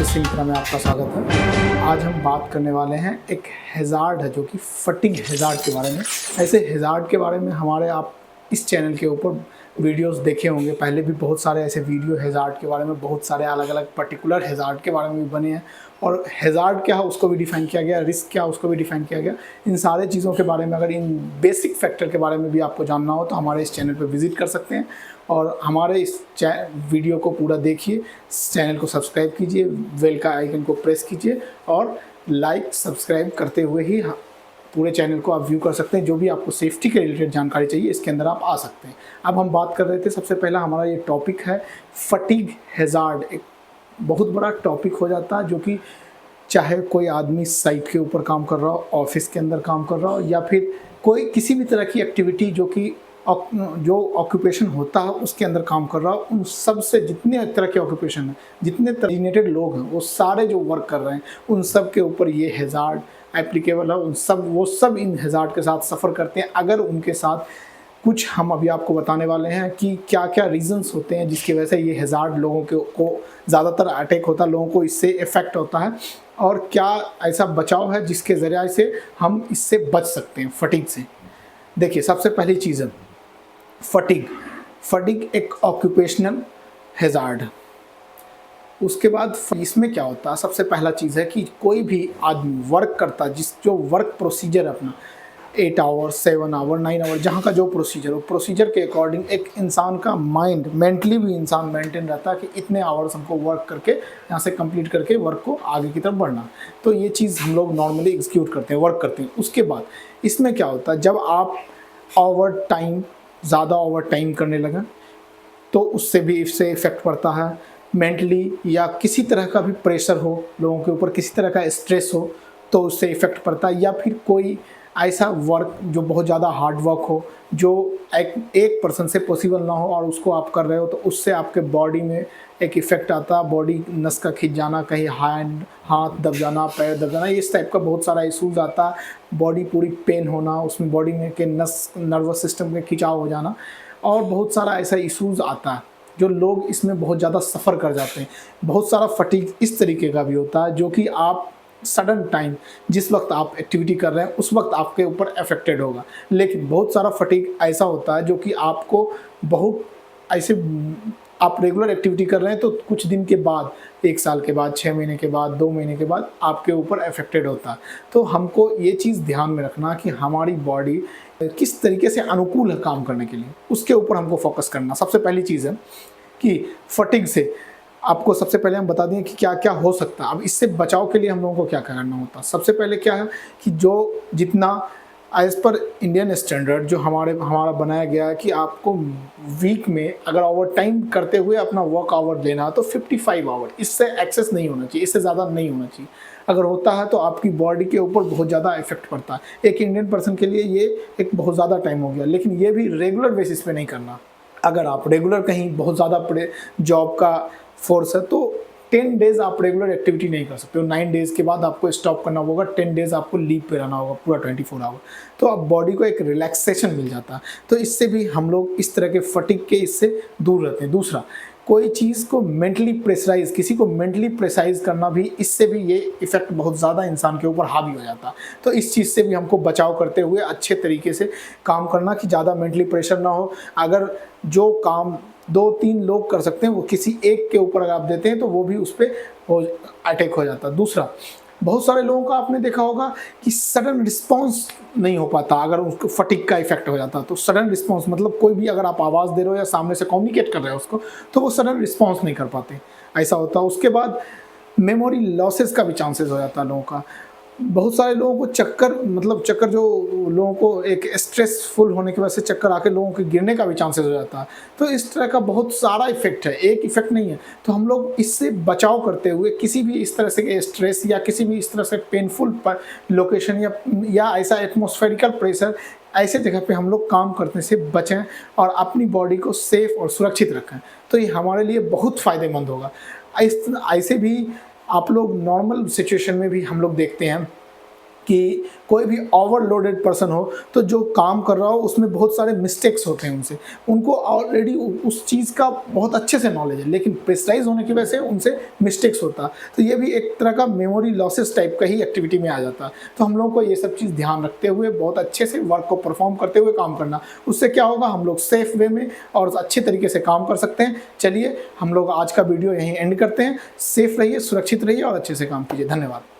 Interesting तरह में आपका स्वागत है। आज हम बात करने वाले हैं एक हैज़ार्ड है जो कि फटीग हैज़ार्ड के बारे में। ऐसे हैज़ार्ड के बारे में हमारे आप इस चैनल के ऊपर वीडियोस देखे होंगे, पहले भी बहुत सारे ऐसे वीडियो हैज़ार्ड के बारे में, बहुत सारे अलग अलग पर्टिकुलर हैज़ार्ड के बारे में भी बने हैं। और हैज़ार्ड क्या है उसको भी डिफ़ाइन किया गया, रिस्क क्या है उसको भी डिफ़ाइन किया गया। इन सारे चीज़ों के बारे में, अगर इन बेसिक फैक्टर के बारे में भी आपको जानना हो तो हमारे इस चैनल पर विज़िट कर सकते हैं और हमारे इस वीडियो को पूरा देखिए, चैनल को सब्सक्राइब कीजिए, बेल का आइकन को प्रेस कीजिए और लाइक सब्सक्राइब करते हुए ही पूरे चैनल को आप व्यू कर सकते हैं। जो भी आपको सेफ्टी के रिलेटेड जानकारी चाहिए इसके अंदर आप आ सकते हैं। अब हम बात कर रहे थे, सबसे पहला हमारा ये टॉपिक है फटीग हैज़ार्ड। एक बहुत बड़ा टॉपिक हो जाता है जो कि चाहे कोई आदमी साइट के ऊपर काम कर रहा हो, ऑफिस के अंदर काम कर रहा हो, या फिर कोई किसी भी तरह की एक्टिविटी जो ऑक्यूपेशन होता है उसके अंदर काम कर रहा हो, उन सब से जितने तरह के ऑक्यूपेशन हैं, जितने रिलेटेड लोग हैं, वो सारे जो वर्क कर रहे हैं उन सब के ऊपर ये हैज़ार्ड एप्लीकेबल है। वो सब इन हैज़ार्ड के साथ सफ़र करते हैं। अगर उनके साथ कुछ, हम अभी आपको बताने वाले हैं कि क्या क्या रीज़न्स होते हैं जिसकी वजह से ये हैज़ार्ड लोगों को ज़्यादातर अटैक होता है, लोगों को इससे इफ़ेक्ट होता है, और क्या ऐसा बचाव है जिसके ज़रिए से हम इससे बच सकते हैं फटीग से। देखिए, सबसे पहली चीज़ है फटीग एक ऑक्यूपेशनल हैज़ार्ड है। उसके बाद इसमें क्या होता है, सबसे पहला चीज़ है कि कोई भी आदमी वर्क करता है, जो वर्क प्रोसीजर अपना 8 आवर 7 आवर 9 आवर, जहाँ का जो प्रोसीजर हो, प्रोसीजर के अकॉर्डिंग एक इंसान का माइंड, मेंटली भी इंसान मेंटेन रहता है कि इतने आवर्स हमको वर्क करके यहाँ से कंप्लीट करके वर्क को आगे की तरफ बढ़ना। तो ये चीज़ हम लोग नॉर्मली एग्जीक्यूट करते हैं, वर्क करते हैं। उसके बाद इसमें क्या होता है, जब आप ज़्यादा ओवर टाइम करने लगा तो उससे भी इससे इफ़ेक्ट पड़ता है। मेंटली या किसी तरह का भी प्रेशर हो, लोगों के ऊपर किसी तरह का स्ट्रेस हो तो उससे इफ़ेक्ट पड़ता है। या फिर कोई ऐसा वर्क जो बहुत ज़्यादा हार्ड वर्क हो, जो एक पर्सन से पॉसिबल ना हो और उसको आप कर रहे हो, तो उससे आपके बॉडी में एक इफ़ेक्ट आता है। बॉडी नस का खिंच जाना, कहीं हाथ दब जाना, पैर दब जाना, इस टाइप का बहुत सारा इशूज़ आता है। बॉडी पूरी पेन होना, उसमें बॉडी में के नर्वस सिस्टम में खिंचाव हो जाना, और बहुत सारा ऐसा इशूज़ आता है जो लोग इसमें बहुत ज़्यादा सफ़र कर जाते हैं। बहुत सारा फटीग इस तरीके का भी होता है जो कि आप सडन टाइम, जिस वक्त आप एक्टिविटी कर रहे हैं उस वक्त आपके ऊपर अफेक्टेड होगा। लेकिन बहुत सारा फटीग ऐसा होता है जो कि आपको बहुत ऐसे, आप रेगुलर एक्टिविटी कर रहे हैं तो कुछ दिन के बाद, 1 साल के बाद, 6 महीने के बाद, 2 महीने के बाद आपके ऊपर अफेक्टेड होता है। तो हमको ये चीज़ ध्यान में रखना कि हमारी बॉडी किस तरीके से अनुकूल है काम करने के लिए, उसके ऊपर हमको फोकस करना। सबसे पहली चीज़ है कि फटीग से आपको सबसे पहले हम बता दें कि क्या क्या हो सकता है। अब इससे बचाव के लिए हम लोगों को क्या क्या करना होता है। सबसे पहले क्या है कि जो जितना एज़ पर इंडियन स्टैंडर्ड जो हमारा बनाया गया है कि आपको वीक में अगर ओवर टाइम करते हुए अपना वर्क आवर लेना है तो 55 आवर, इससे एक्सेस नहीं होना चाहिए, इससे ज़्यादा नहीं होना चाहिए। अगर होता है तो आपकी बॉडी के ऊपर बहुत ज़्यादा इफेक्ट पड़ता है। एक इंडियन पर्सन के लिए ये एक बहुत ज़्यादा टाइम हो गया, लेकिन ये भी रेगुलर बेसिस पे नहीं करना। अगर आप रेगुलर कहीं बहुत ज़्यादा जॉब का फोर्स है तो 10 डेज़ आप रेगुलर एक्टिविटी नहीं कर सकते हो। 9 डेज़ के बाद आपको स्टॉप करना होगा, 10 डेज़ आपको लीव पे रहना होगा पूरा 24 आवर। तो अब बॉडी को एक रिलैक्सेशन मिल जाता है। तो इससे भी हम लोग इस तरह के फटीग के इससे दूर रहते हैं। दूसरा, कोई चीज़ को मेंटली प्रेशराइज, किसी को मेंटली प्रेशराइज करना भी, इससे भी ये इफ़ेक्ट बहुत ज़्यादा इंसान के ऊपर हावी हो जाता है। तो इस चीज़ से भी हमको बचाव करते हुए अच्छे तरीके से काम करना कि ज़्यादा मेंटली प्रेशर ना हो। अगर जो काम 2-3 लोग कर सकते हैं वो किसी एक के ऊपर अगर आप देते हैं तो वो भी उस पर अटैक हो जाता है। दूसरा, बहुत सारे लोगों का आपने देखा होगा कि सडन रिस्पांस नहीं हो पाता। अगर उसको फटीग का इफेक्ट हो जाता है तो सडन रिस्पांस मतलब कोई भी अगर आप आवाज़ दे रहे हो या सामने से कम्युनिकेट कर रहे हो उसको, तो वो सडन रिस्पांस नहीं कर पाते, ऐसा होता है। उसके बाद मेमोरी लॉसेस का भी चांसेस हो जाता है लोगों का। बहुत सारे लोगों को चक्कर जो लोगों को एक स्ट्रेसफुल होने की वजह से चक्कर आके लोगों के गिरने का भी चांसेस हो जाता है। तो इस तरह का बहुत सारा इफेक्ट है, एक इफेक्ट नहीं है। तो हम लोग इससे बचाव करते हुए किसी भी इस तरह से स्ट्रेस या किसी भी इस तरह से पेनफुल लोकेशन या ऐसा एटमॉस्फेरिकल प्रेशर, ऐसे जगह पे हम लोग काम करने से बचें और अपनी बॉडी को सेफ और सुरक्षित रखें। तो ये हमारे लिए बहुत फ़ायदेमंद होगा। ऐसे भी आप लोग नॉर्मल सिचुएशन में भी हम लोग देखते हैं कि कोई भी ओवरलोडेड पर्सन हो तो जो काम कर रहा हो उसमें बहुत सारे मिस्टेक्स होते हैं उनसे, उनको ऑलरेडी उस चीज़ का बहुत अच्छे से नॉलेज है, लेकिन प्रेशराइज होने की वजह से उनसे मिस्टेक्स होता है। तो ये भी एक तरह का मेमोरी लॉसेस टाइप का ही एक्टिविटी में आ जाता है। तो हम लोगों को ये सब चीज़ ध्यान रखते हुए बहुत अच्छे से वर्क को परफॉर्म करते हुए काम करना, उससे क्या होगा, हम लोग सेफ वे में और अच्छे तरीके से काम कर सकते हैं। चलिए हम लोग आज का वीडियो यहीं एंड करते हैं। सेफ रहिए, सुरक्षित रहिए और अच्छे से काम कीजिए। धन्यवाद।